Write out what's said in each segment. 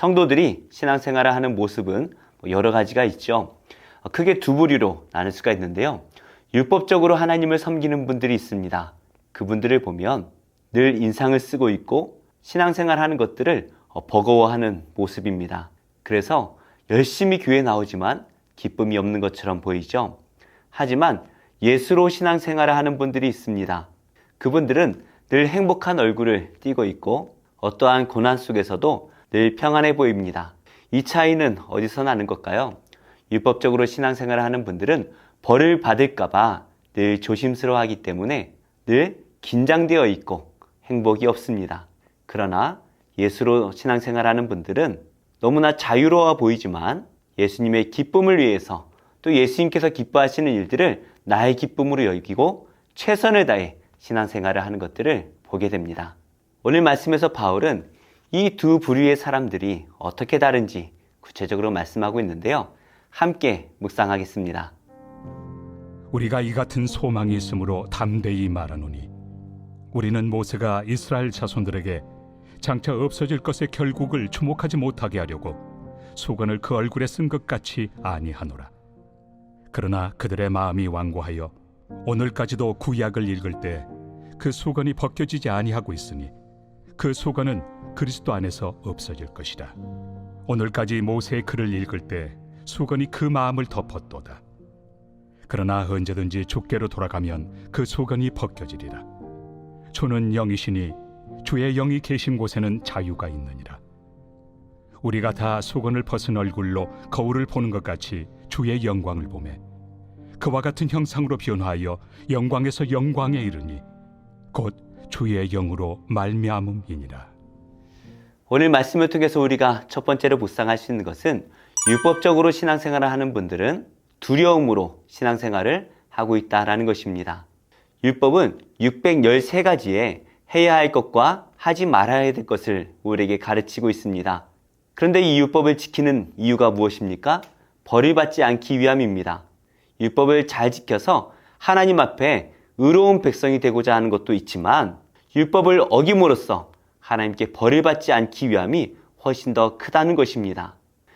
성도들이 신앙생활을 하는 모습은 여러 가지가 있죠. 크게 두 부류로 나눌 수가 있는데요. 율법적으로 하나님을 섬기는 분들이 있습니다. 그분들을 보면 늘 인상을 쓰고 있고 신앙생활 하는 것들을 버거워하는 모습입니다. 그래서 열심히 교회에 나오지만 기쁨이 없는 것처럼 보이죠. 하지만 예수로 신앙생활을 하는 분들이 있습니다. 그분들은 늘 행복한 얼굴을 띠고 있고 어떠한 고난 속에서도 늘 평안해 보입니다. 이 차이는 어디서 나는 걸까요? 율법적으로 신앙생활을 하는 분들은 벌을 받을까봐 늘 조심스러워하기 때문에 늘 긴장되어 있고 행복이 없습니다. 그러나 예수로 신앙생활하는 분들은 너무나 자유로워 보이지만 예수님의 기쁨을 위해서 또 예수님께서 기뻐하시는 일들을 나의 기쁨으로 여기고 최선을 다해 신앙생활을 하는 것들을 보게 됩니다. 오늘 말씀에서 바울은 이 두 부류의 사람들이 어떻게 다른지 구체적으로 말씀하고 있는데요. 함께 묵상하겠습니다. 우리가 이 같은 소망이 있으므로 담대히 말하노니 우리는 모세가 이스라엘 자손들에게 장차 없어질 것의 결국을 주목하지 못하게 하려고 수건을 그 얼굴에 쓴 것 같이 아니하노라. 그러나 그들의 마음이 완고하여 오늘까지도 구약을 읽을 때 그 수건이 벗겨지지 아니하고 있으니 그 수건은 그리스도 안에서 없어질 것이라. 오늘까지 모세의 글을 읽을 때 수건이 그 마음을 덮었도다. 그러나 언제든지 주께로 돌아가면 그 수건이 벗겨지리라. 주는 영이시니 주의 영이 계신 곳에는 자유가 있느니라. 우리가 다 수건을 벗은 얼굴로 거울을 보는 것 같이 주의 영광을 보매 그와 같은 형상으로 변화하여 영광에서 영광에 이르니 곧 주의 영으로 말미암음이니라. 오늘 말씀을 통해서 우리가 첫 번째로 묵상할 수 있는 것은 율법적으로 신앙생활을 하는 분들은 두려움으로 신앙생활을 하고 있다라는 것입니다. 율법은 613가지에 해야 할 것과 하지 말아야 될 것을 우리에게 가르치고 있습니다. 그런데 이 율법을 지키는 이유가 무엇입니까? 벌을 받지 않기 위함입니다. 율법을 잘 지켜서 하나님 앞에 의로운 백성이 되고자 하는 것도 있지만 율법을 어김으로써 하나님께 벌을 받지 않기 위함이 훨씬 더 크다는 것입니다.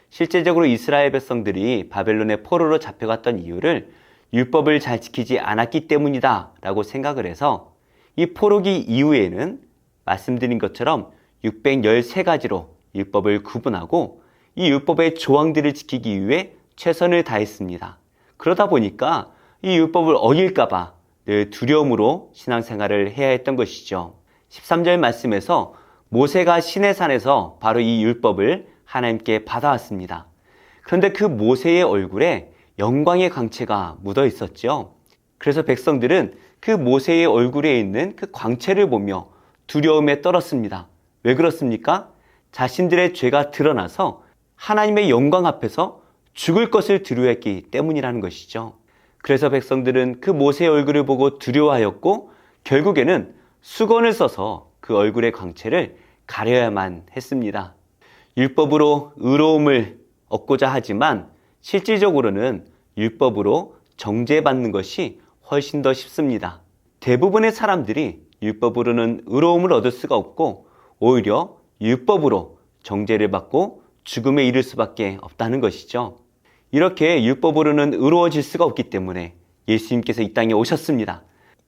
실제적으로 이스라엘 백성들이 바벨론의 포로로 잡혀갔던 이유를 율법을 잘 지키지 않았기 때문이다 라고 생각을 해서 이 포로기 이후에는 말씀드린 것처럼 613가지로 율법을 구분하고 이 율법의 조항들을 지키기 위해 최선을 다했습니다. 그러다 보니까 이 율법을 어길까봐 늘 두려움으로 신앙생활을 해야 했던 것이죠. 13절 말씀에서 모세가 시내산에서 바로 이 율법을 하나님께 받아왔습니다. 그런데 그 모세의 얼굴에 영광의 광채가 묻어 있었죠. 그래서 백성들은 그 모세의 얼굴에 있는 그 광채를 보며 두려움에 떨었습니다. 왜 그렇습니까? 자신들의 죄가 드러나서 하나님의 영광 앞에서 죽을 것을 두려워했기 때문이라는 것이죠. 그래서 백성들은 그 모세의 얼굴을 보고 두려워하였고 결국에는 수건을 써서 그 얼굴의 광채를 가려야만 했습니다. 율법으로 의로움을 얻고자 하지만 실질적으로는 율법으로 정죄받는 것이 훨씬 더 쉽습니다. 대부분의 사람들이 율법으로는 의로움을 얻을 수가 없고 오히려 율법으로 정죄를 받고 죽음에 이를 수밖에 없다는 것이죠. 이렇게 율법으로는 의로워질 수가 없기 때문에 예수님께서 이 땅에 오셨습니다.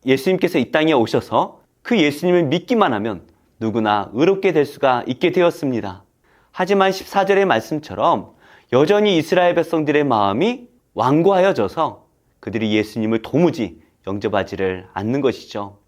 예수님께서 이 땅에 오셔서 그 예수님을 믿기만 하면 누구나 의롭게 될 수가 있게 되었습니다. 하지만 14절의 말씀처럼 여전히 이스라엘 백성들의 마음이 완고하여져서 그들이 예수님을 도무지 영접하지를 않는 것이죠.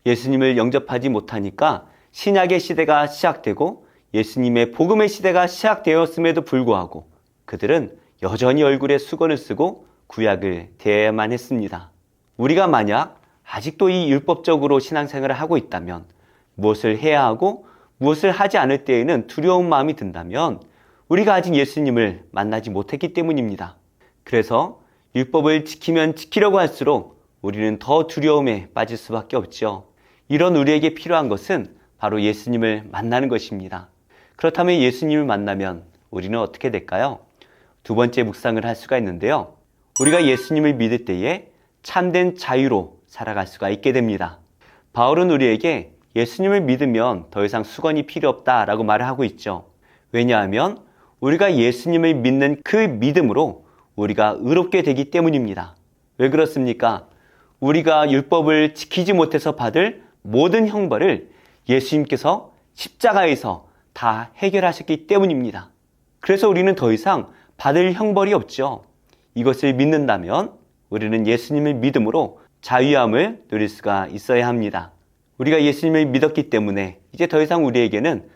예수님을 영접하지 못하니까 신약의 시대가 시작되고 예수님의 복음의 시대가 시작되었음에도 불구하고 그들은 여전히 얼굴에 수건을 쓰고 구약을 대해야만 했습니다. 우리가 만약 아직도 이 율법적으로 신앙생활을 하고 있다면 무엇을 해야 하고 무엇을 하지 않을 때에는 두려운 마음이 든다면 우리가 아직 예수님을 만나지 못했기 때문입니다. 그래서 율법을 지키면 지키려고 할수록 우리는 더 두려움에 빠질 수밖에 없죠. 이런 우리에게 필요한 것은 바로 예수님을 만나는 것입니다. 그렇다면 예수님을 만나면 우리는 어떻게 될까요? 두 번째 묵상을 할 수가 있는데요. 우리가 예수님을 믿을 때에 참된 자유로 살아갈 수가 있게 됩니다. 바울은 우리에게 예수님을 믿으면 더 이상 수건이 필요 없다라고 말을 하고 있죠. 왜냐하면 우리가 예수님을 믿는 그 믿음으로 우리가 의롭게 되기 때문입니다. 왜 그렇습니까? 우리가 율법을 지키지 못해서 받을 모든 형벌을 예수님께서 십자가에서 다 해결하셨기 때문입니다. 그래서 우리는 더 이상 받을 형벌이 없죠. 이것을 믿는다면 우리는 예수님을 믿음으로 자유함을 누릴 수가 있어야 합니다. 우리가 예수님을 믿었기 때문에 이제 더 이상 우리에게는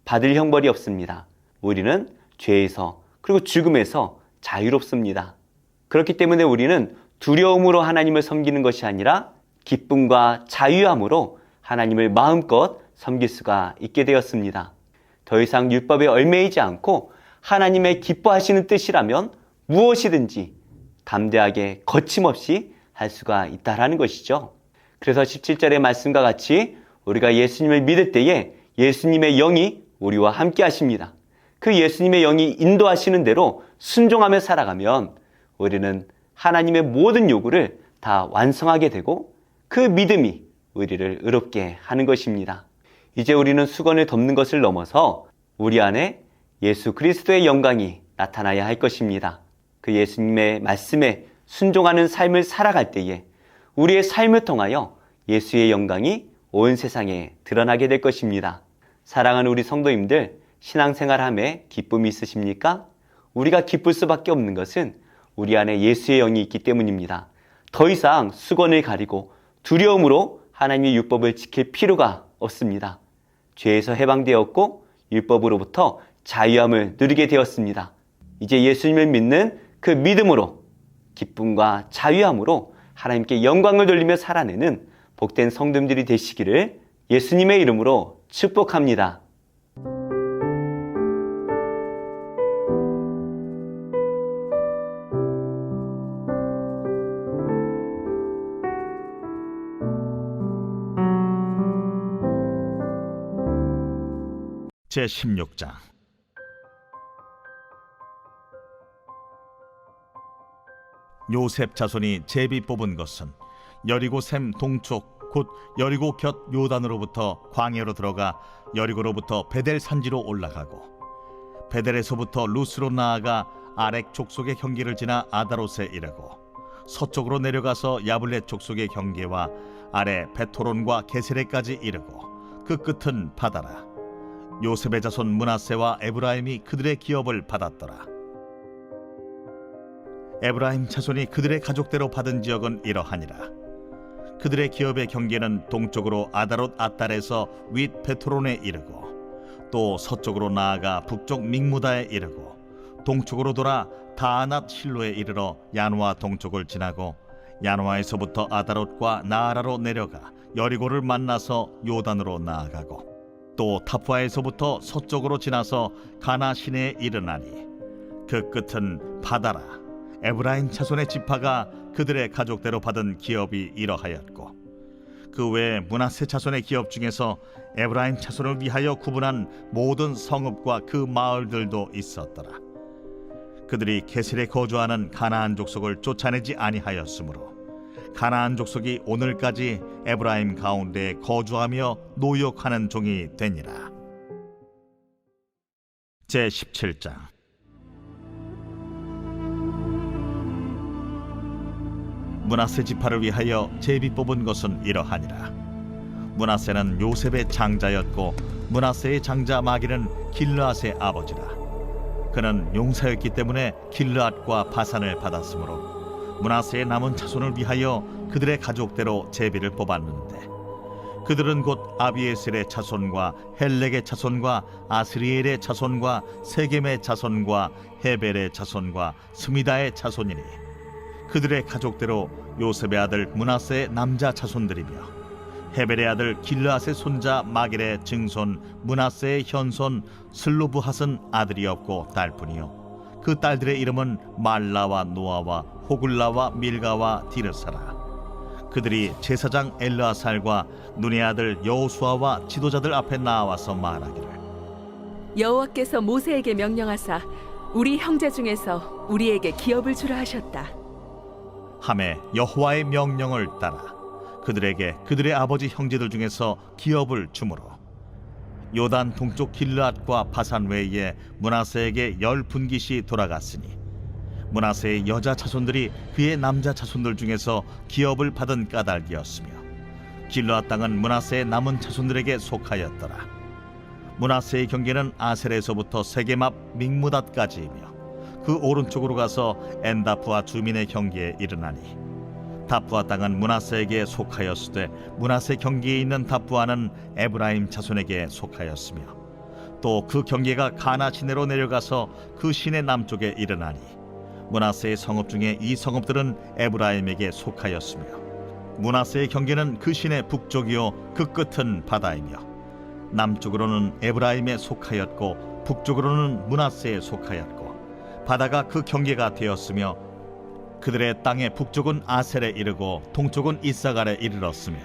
받을 형벌이 없습니다. 우리는 죄에서 그리고 죽음에서 자유롭습니다. 그렇기 때문에 우리는 두려움으로 하나님을 섬기는 것이 아니라 기쁨과 자유함으로 하나님을 마음껏 섬길 수가 있게 되었습니다. 더 이상 율법에 얽매이지 않고 하나님의 기뻐하시는 뜻이라면 무엇이든지 담대하게 거침없이 할 수가 있다라는 것이죠. 그래서 17절의 말씀과 같이 우리가 예수님을 믿을 때에 예수님의 영이 우리와 함께 하십니다. 그 예수님의 영이 인도하시는 대로 순종하며 살아가면 우리는 하나님의 모든 요구를 다 완성하게 되고 그 믿음이 우리를 의롭게 하는 것입니다. 이제 우리는 수건을 덮는 것을 넘어서 우리 안에 예수 그리스도의 영광이 나타나야 할 것입니다. 그 예수님의 말씀에 순종하는 삶을 살아갈 때에 우리의 삶을 통하여 예수의 영광이 온 세상에 드러나게 될 것입니다. 사랑하는 우리 성도님들, 신앙생활함에 기쁨이 있으십니까? 우리가 기쁠 수밖에 없는 것은 우리 안에 예수의 영이 있기 때문입니다. 더 이상 수건을 가리고 두려움으로 하나님의 율법을 지킬 필요가 없습니다. 죄에서 해방되었고 율법으로부터 자유함을 누리게 되었습니다. 이제 예수님을 믿는 그 믿음으로 기쁨과 자유함으로 하나님께 영광을 돌리며 살아내는 복된 성도님들이 되시기를 예수님의 이름으로 축복합니다. 제16장 요셉 자손이 제비 뽑은 것은 여리고 샘 동쪽 곧 여리고 곁 요단으로부터 광야로 들어가 여리고로부터 베델 산지로 올라가고 베델에서부터 루스로 나아가 아렉 족속의 경계를 지나 아다롯에 이르고 서쪽으로 내려가서 야블렛 족속의 경계와 아래 베토론과 게세레까지 이르고 그 끝은 바다라. 요셉의 자손 므낫세와 에브라임이 그들의 기업을 받았더라. 에브라임 자손이 그들의 가족대로 받은 지역은 이러하니라. 그들의 기업의 경계는 동쪽으로 아다롯 아달에서 윗 베토론에 이르고 또 서쪽으로 나아가 북쪽 믹무다에 이르고 동쪽으로 돌아 다아낫 실로에 이르러 야누아 동쪽을 지나고 야누아에서부터 아다롯과 나아라로 내려가 여리고를 만나서 요단으로 나아가고 또 타푸아에서부터 서쪽으로 지나서 가나 시내에 이르나니 그 끝은 바다라. 에브라임 자손의 지파가 그들의 가족대로 받은 기업이 이러하였고 그 외에 므낫세 자손의 기업 중에서 에브라임 자손을 위하여 구분한 모든 성읍과 그 마을들도 있었더라. 그들이 게셀에 거주하는 가나안 족속을 쫓아내지 아니하였으므로 가나안 족속이 오늘까지 에브라임 가운데에 거주하며 노역하는 종이 되니라. 제17장 므낫세 지파를 위하여 제비 뽑은 것은 이러하니라. 므낫세는 요셉의 장자였고 므낫세의 장자 마기는 길르앗의 아버지라. 그는 용사였기 때문에 길르앗과 바산을 받았으므로 므낫세의 남은 자손을 위하여 그들의 가족대로 제비를 뽑았는데 그들은 곧 아비에셀의 자손과 헬렉의 자손과 아스리엘의 자손과 세겜의 자손과 헤벨의 자손과 스미다의 자손이니 그들의 가족대로 요셉의 아들 므낫세의 남자 자손들이며 헤벨의 아들 길르앗의 손자 마길의 증손 므낫세의 현손 슬로브핫은 아들이 없고 딸뿐이요 그 딸들의 이름은 말라와 노아와 호글라와 밀가와 디르사라. 그들이 제사장 엘르아살과 눈의 아들 여호수아와 지도자들 앞에 나와서 말하기를 여호와께서 모세에게 명령하사 우리 형제 중에서 우리에게 기업을 주라 하셨다. 하매 여호와의 명령을 따라 그들에게 그들의 아버지 형제들 중에서 기업을 주므로 요단 동쪽 길르앗과 바산 외에 므낫세에게 10분깃이 돌아갔으니 므낫세의 여자 자손들이 그의 남자 자손들 중에서 기업을 받은 까닭이었으며 길르앗 땅은 므낫세의 남은 자손들에게 속하였더라. 므낫세의 경계는 아셀에서부터 세겜 앞 믹무닷까지이며 그 오른쪽으로 가서 엔다프와 주민의 경계에 이르나니 다프아 땅은 므낫세에게 속하였으되 므낫세 경계에 있는 다프아는 에브라임 자손에게 속하였으며 또 그 경계가 가나 시내로 내려가서 그 시내 남쪽에 이르나니 므낫세의 성읍 중에 이 성읍들은 에브라임에게 속하였으며 므낫세의 경계는 그 시내 북쪽이요 그 끝은 바다이며 남쪽으로는 에브라임에 속하였고 북쪽으로는 므낫세에 속하였고 바다가 그 경계가 되었으며 그들의 땅의 북쪽은 아셀에 이르고 동쪽은 이사갈에 이르렀으며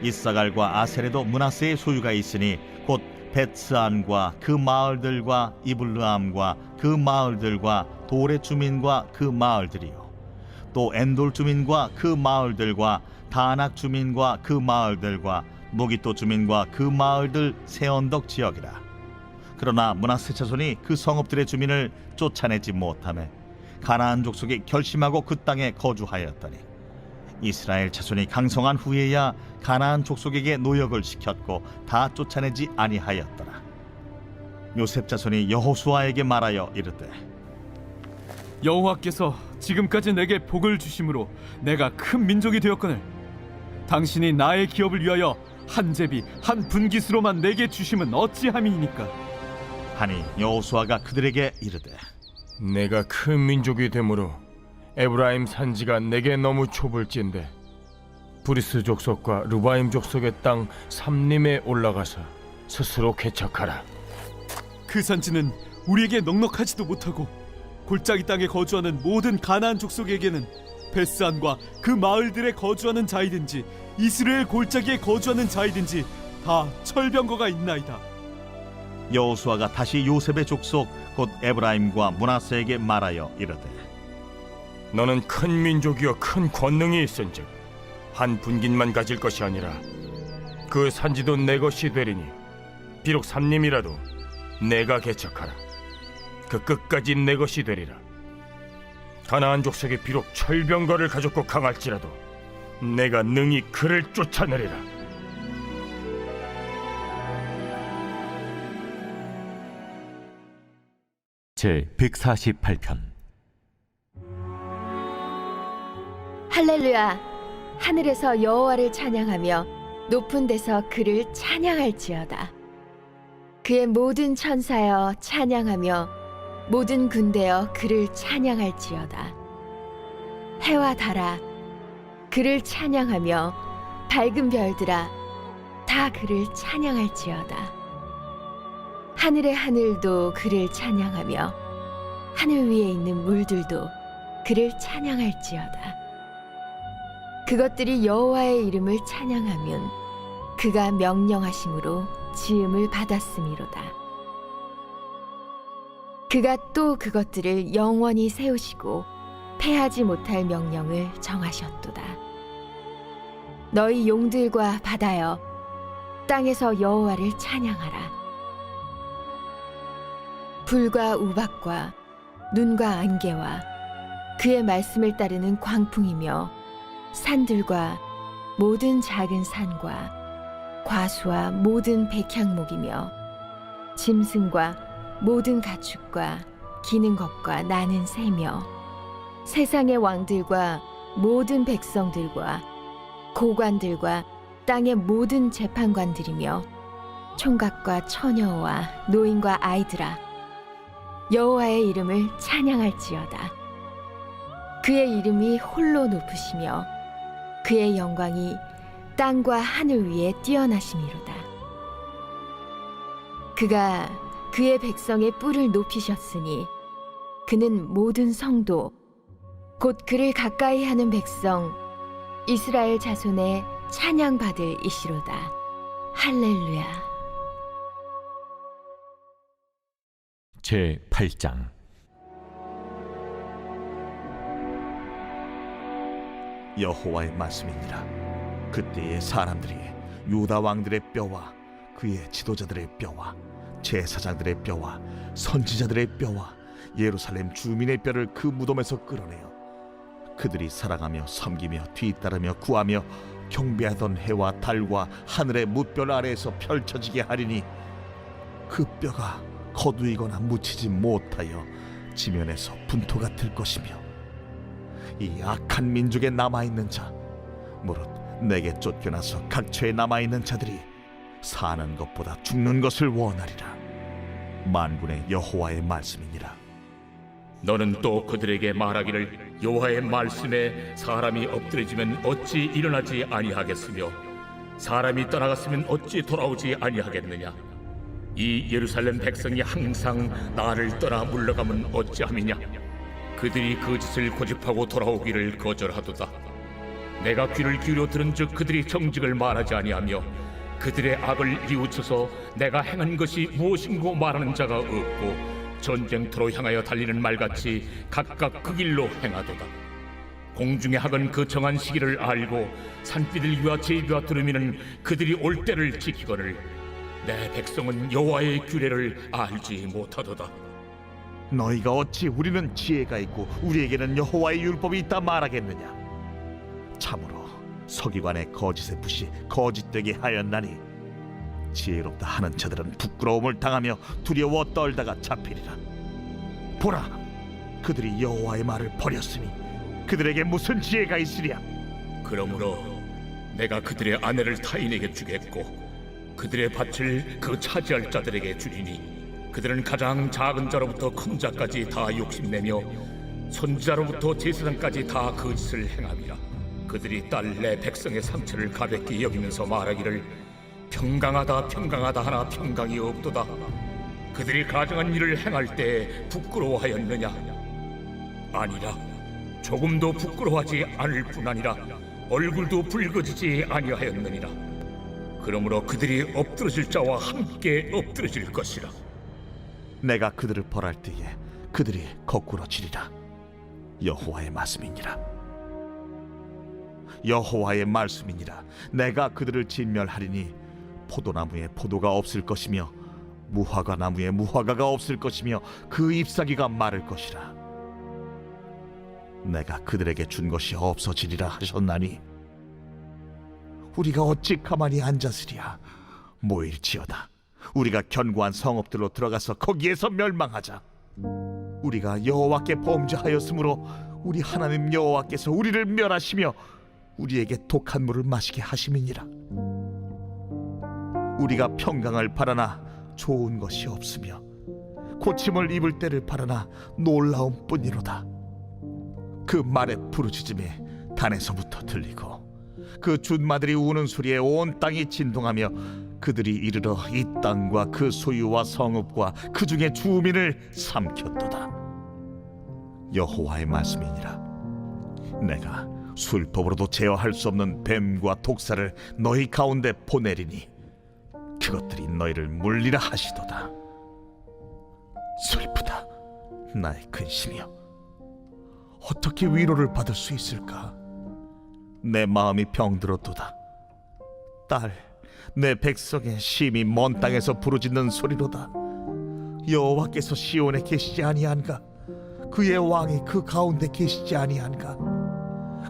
이사갈과 아셀에도 므낫세의 소유가 있으니 곧 벳스안과 그 마을들과 이블르암과 그 마을들과 돌의 주민과 그 마을들이요 또 엔돌 주민과 그 마을들과 다낙 주민과 그 마을들과 무기또 주민과 그 마을들 세 언덕 지역이라. 그러나 므낫세 자손이 그 성읍들의 주민을 쫓아내지 못하며 가나안 족속이 결심하고 그 땅에 거주하였더니 이스라엘 자손이 강성한 후에야 가나안 족속에게 노역을 시켰고 다 쫓아내지 아니하였더라. 요셉 자손이 여호수아에게 말하여 이르되 여호와께서 지금까지 내게 복을 주심으로 내가 큰 민족이 되었거늘 당신이 나의 기업을 위하여 한 제비 한 분깃으로만 내게 주심은 어찌함이니까. 하니 여호수아가 그들에게 이르되 내가 큰 민족이 되므로 에브라임 산지가 내게 너무 좁을진데 브리스 족속과 르바임 족속의 땅 삼림에 올라가서 스스로 개척하라. 그 산지는 우리에게 넉넉하지도 못하고 골짜기 땅에 거주하는 모든 가나안 족속에게는 베스안과 그 마을들에 거주하는 자이든지 이스라엘 골짜기에 거주하는 자이든지 다 철병거가 있나이다. 여호수아가 다시 요셉의 족속 곧 에브라임과 므낫세에게 말하여 이르되 너는 큰 민족이여 큰 권능이 있은즉 한 분깃만 가질 것이 아니라 그 산지도 내 것이 되리니 비록 삼림이라도 내가 개척하라. 그 끝까지 내 것이 되리라. 가나안 족속이 비록 철병거를 가졌고 강할지라도 내가 능히 그를 쫓아내리라. 제 148편. 할렐루야. 하늘에서 여호와를 찬양하며 높은 데서 그를 찬양할지어다. 그의 모든 천사여 찬양하며 모든 군대여 그를 찬양할지어다. 해와 달아 그를 찬양하며 밝은 별들아 다 그를 찬양할지어다. 하늘의 하늘도 그를 찬양하며 하늘 위에 있는 물들도 그를 찬양할지어다. 그것들이 여호와의 이름을 찬양하면 그가 명령하심으로 지음을 받았음이로다. 그가 또 그것들을 영원히 세우시고 패하지 못할 명령을 정하셨도다. 너희 용들과 바다여 땅에서 여호와를 찬양하라. 불과 우박과 눈과 안개와 그의 말씀을 따르는 광풍이며 산들과 모든 작은 산과 과수와 모든 백향목이며 짐승과 모든 가축과 기는 것과 나는 새며 세상의 왕들과 모든 백성들과 고관들과 땅의 모든 재판관들이며 총각과 처녀와 노인과 아이들아 여호와의 이름을 찬양할지어다. 그의 이름이 홀로 높으시며 그의 영광이 땅과 하늘 위에 뛰어나심이로다. 그가 그의 백성의 뿔을 높이셨으니 그는 모든 성도 곧 그를 가까이 하는 백성 이스라엘 자손의 찬양받을 이시로다. 할렐루야. 제 8장. 여호와의 말씀이니라. 그때의 사람들이 유다 왕들의 뼈와 그의 지도자들의 뼈와 제사장들의 뼈와 선지자들의 뼈와 예루살렘 주민의 뼈를 그 무덤에서 끌어내어 그들이 사랑하며 섬기며 뒤따르며 구하며 경배하던 해와 달과 하늘의 무별 아래에서 펼쳐지게 하리니 그 뼈가 거두이거나 묻히지 못하여 지면에서 분토가 될 것이며 이 악한 민족에 남아있는 자 무릇 내게 쫓겨나서 각처에 남아있는 자들이 사는 것보다 죽는 것을 원하리라. 만군의 여호와의 말씀이니라. 너는 또 그들에게 말하기를 여호와의 말씀에 사람이 엎드려지면 어찌 일어나지 아니하겠으며 사람이 떠나갔으면 어찌 돌아오지 아니하겠느냐. 이 예루살렘 백성이 항상 나를 떠나 물러가면 어찌함이냐. 그들이 그 짓을 고집하고 돌아오기를 거절하도다. 내가 귀를 기울여 들은즉 그들이 정직을 말하지 아니하며 그들의 악을 뉘우쳐서 내가 행한 것이 무엇인고 말하는 자가 없고 전쟁터로 향하여 달리는 말같이 각각 그 길로 행하도다. 공중의 학은 그 정한 시기를 알고 산비둘기와 제비와 두루미는 그들이 올 때를 지키거늘 내 백성은 여호와의 규례를 알지 못하도다. 너희가 어찌 우리는 지혜가 있고 우리에게는 여호와의 율법이 있다 말하겠느냐. 참으로 서기관의 거짓의 붓이 거짓되게 하였나니 지혜롭다 하는 자들은 부끄러움을 당하며 두려워 떨다가 잡히리라. 보라, 그들이 여호와의 말을 버렸으니 그들에게 무슨 지혜가 있으랴. 그러므로 내가 그들의 아내를 타인에게 주겠고 그들의 밭을 그 차지할 자들에게 주리니 그들은 가장 작은 자로부터 큰 자까지 다 욕심내며 선지자로부터 제사장까지 다 그 짓을 행함이라. 그들이 딸 내 백성의 상처를 가볍게 여기면서 말하기를 평강하다 평강하다 하나 평강이 없도다. 그들이 가정한 일을 행할 때 부끄러워하였느냐? 아니라 조금도 부끄러워하지 않을 뿐 아니라 얼굴도 붉어지지 아니하였느니라. 그러므로 그들이 엎드러질 자와 함께 엎드러질 것이라. 내가 그들을 벌할 때에 그들이 거꾸로 지리라. 여호와의 말씀이니라. 여호와의 말씀이니라. 내가 그들을 진멸하리니 포도나무에 포도가 없을 것이며 무화과 나무에 무화과가 없을 것이며 그 잎사귀가 마를 것이라. 내가 그들에게 준 것이 없어지리라 하셨나니 우리가 어찌 가만히 앉았으랴. 모일지어다. 우리가 견고한 성읍들로 들어가서 거기에서 멸망하자. 우리가 여호와께 범죄하였으므로 우리 하나님 여호와께서 우리를 멸하시며 우리에게 독한 물을 마시게 하심이니라. 우리가 평강을 바라나 좋은 것이 없으며 고침을 입을 때를 바라나 놀라움 뿐이로다. 그 말의 부르짖음에 단에서부터 들리고 그 준마들이 우는 소리에 온 땅이 진동하며 그들이 이르러 이 땅과 그 소유와 성읍과 그 중에 주민을 삼켰도다. 여호와의 말씀이니라. 내가 술법으로도 제어할 수 없는 뱀과 독사를 너희 가운데 보내리니 그것들이 너희를 물리라 하시도다. 슬프다, 나의 근심이여. 어떻게 위로를 받을 수 있을까? 내 마음이 병들었도다. 딸, 내 백성의 심히 먼 땅에서 부르짖는 소리로다. 여호와께서 시온에 계시지 아니한가? 그의 왕이 그 가운데 계시지 아니한가?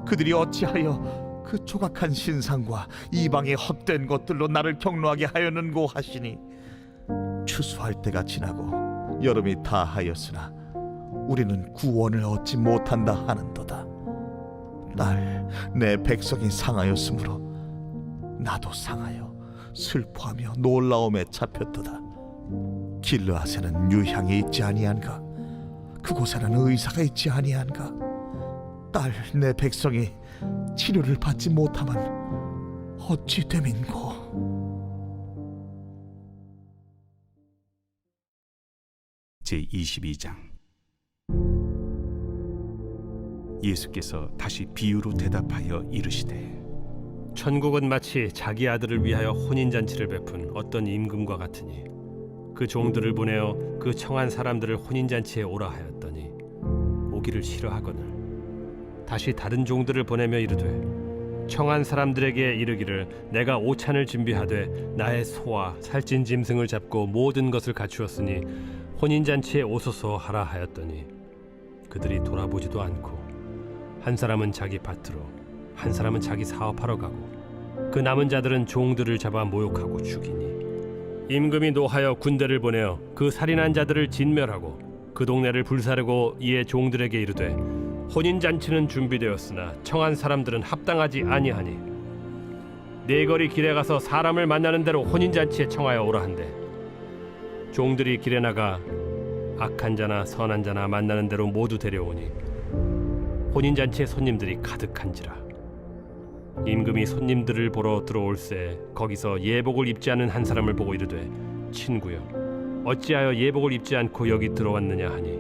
그들이 어찌하여 그 조각한 신상과 이방의 헛된 것들로 나를 경노하게 하였는고 하시니 추수할 때가 지나고 여름이 다하였으나 우리는 구원을 얻지 못한다 하는도다. 딸, 내 백성이 상하였으므로 나도 상하여 슬퍼하며 놀라움에 잡혔도다. 길르앗에는 유향이 있지 아니한가? 그곳에는 의사가 있지 아니한가? 딸, 내 백성이 치료를 받지 못하면 어찌 됨인고? 제22장. 예수께서 다시 비유로 대답하여 이르시되 천국은 마치 자기 아들을 위하여 혼인잔치를 베푼 어떤 임금과 같으니 그 종들을 보내어 그 청한 사람들을 혼인잔치에 오라 하였더니 오기를 싫어하거늘 다시 다른 종들을 보내며 이르되 청한 사람들에게 이르기를 내가 오찬을 준비하되 나의 소와 살찐 짐승을 잡고 모든 것을 갖추었으니 혼인잔치에 오소서 하라 하였더니 그들이 돌아보지도 않고 한 사람은 자기 밭으로 한 사람은 자기 사업하러 가고 그 남은 자들은 종들을 잡아 모욕하고 죽이니 임금이 노하여 군대를 보내어 그 살인한 자들을 진멸하고 그 동네를 불사르고 이에 종들에게 이르되 혼인잔치는 준비되었으나 청한 사람들은 합당하지 아니하니 네 거리 길에 가서 사람을 만나는 대로 혼인잔치에 청하여 오라 한대 종들이 길에 나가 악한 자나 선한 자나 만나는 대로 모두 데려오니 혼인잔치에 손님들이 가득한지라 임금이 손님들을 보러 들어올새 거기서 예복을 입지 않은 한 사람을 보고 이르되 친구여 어찌하여 예복을 입지 않고 여기 들어왔느냐 하니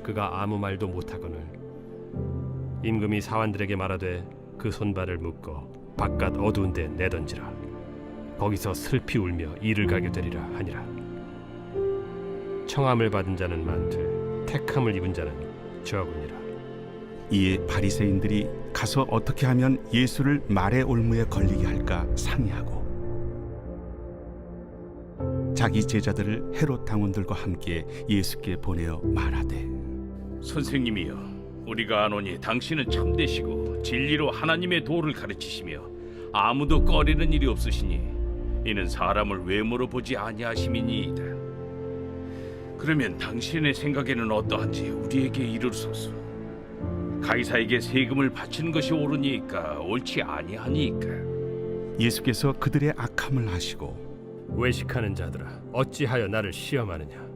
그가 아무 말도 못하거늘 임금이 사환들에게 말하되 그 손발을 묶어 바깥 어두운 데 내던지라 거기서 슬피 울며 이를 가게 되리라 하니라 청함을 받은 자는 많되 택함을 입은 자는 적으니라. 이에 바리새인들이 가서 어떻게 하면 예수를 말의 올무에 걸리게 할까 상의하고 자기 제자들을 헤롯 당원들과 함께 예수께 보내어 말하되 선생님이여 우리가 아노니 당신은 참되시고 진리로 하나님의 도를 가르치시며 아무도 꺼리는 일이 없으시니 이는 사람을 외모로 보지 아니하심이니이다. 그러면 당신의 생각에는 어떠한지 우리에게 이르소서. 가이사에게 세금을 바치는 것이 옳으니까 옳지 아니하니까. 예수께서 그들의 악함을 아시고 외식하는 자들아 어찌하여 나를 시험하느냐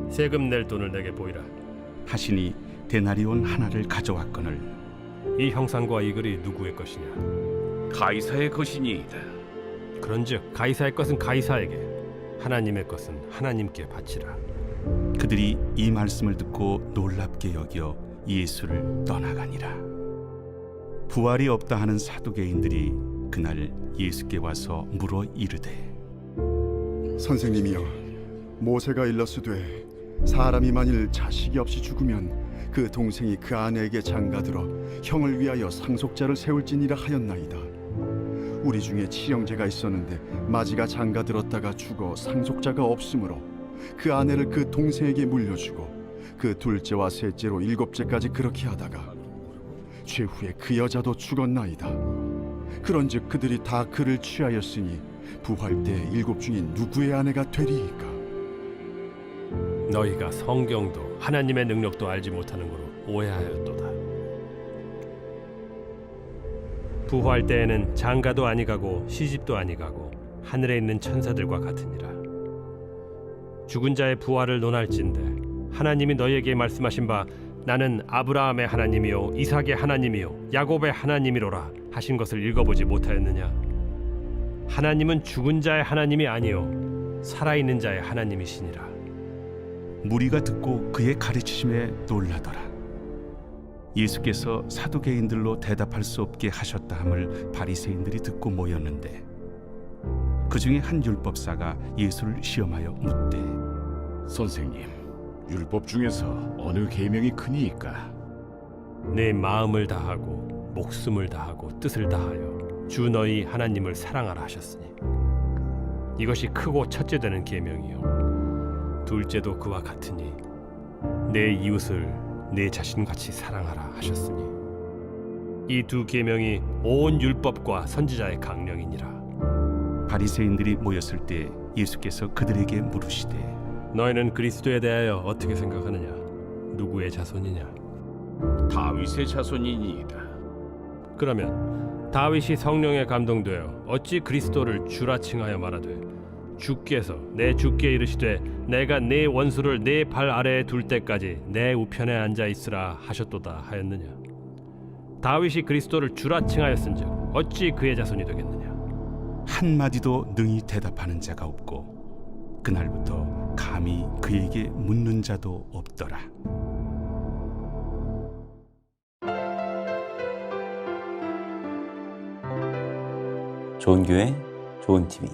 세금 낼 돈을 내게 보이라 하시니 데나리온 하나를 가져왔거늘 이 형상과 이 글이 누구의 것이냐 가이사의 것이니이다. 그런즉 가이사의 것은 가이사에게 하나님의 것은 하나님께 바치라. 그들이 이 말씀을 듣고 놀랍게 여겨 예수를 떠나가니라. 부활이 없다 하는 사두개인들이 그날 예수께 와서 물어 이르되 선생님이여 모세가 일렀으되 사람이 만일 자식이 없이 죽으면 그 동생이 그 아내에게 장가들어 형을 위하여 상속자를 세울지니라 하였나이다. 우리 중에 칠형제가 있었는데 마지가 장가들었다가 죽어 상속자가 없으므로 그 아내를 그 동생에게 물려주고 그 둘째와 셋째로 일곱째까지 그렇게 하다가 최후에 그 여자도 죽었나이다. 그런즉 그들이 다 그를 취하였으니 부활 때 일곱 중에 누구의 아내가 되리이까? 너희가 성경도 하나님의 능력도 알지 못하는 거로 오해하였도다. 부활 때에는 장가도 아니가고 시집도 아니가고 하늘에 있는 천사들과 같으니라. 죽은 자의 부활을 논할진대 하나님이 너희에게 말씀하신 바 나는 아브라함의 하나님이요 이삭의 하나님이요 야곱의 하나님이로라 하신 것을 읽어보지 못하였느냐. 하나님은 죽은 자의 하나님이 아니요 살아있는 자의 하나님이시니라. 무리가 듣고 그의 가르치심에 놀라더라. 예수께서 사두개인들로 대답할 수 없게 하셨다 함을 바리새인들이 듣고 모였는데 그 중에 한 율법사가 예수를 시험하여 묻되 선생님, 율법 중에서 어느 계명이 크니이까? 내 마음을 다하고 목숨을 다하고 뜻을 다하여 주 너희 하나님을 사랑하라 하셨으니 이것이 크고 첫째 되는 계명이요 둘째도 그와 같으니 내 이웃을 내 자신같이 사랑하라 하셨으니 이 두 계명이 온 율법과 선지자의 강령이니라. 바리새인들이 모였을 때 예수께서 그들에게 물으시되 너희는 그리스도에 대하여 어떻게 생각하느냐? 누구의 자손이냐? 다윗의 자손이니이다. 그러면 다윗이 성령에 감동되어 어찌 그리스도를 주라 칭하여 말하되 주께서 내 주께 이르시되 내가 네 원수를 네 발 아래에 둘 때까지 내 우편에 앉아 있으라 하셨도다 하였느냐. 다윗이 그리스도를 주라 칭하였은즉 어찌 그의 자손이 되겠느냐. 한마디도 능히 대답하는 자가 없고 그날부터 감히 그에게 묻는 자도 없더라. 좋은 교회, 좋은 TV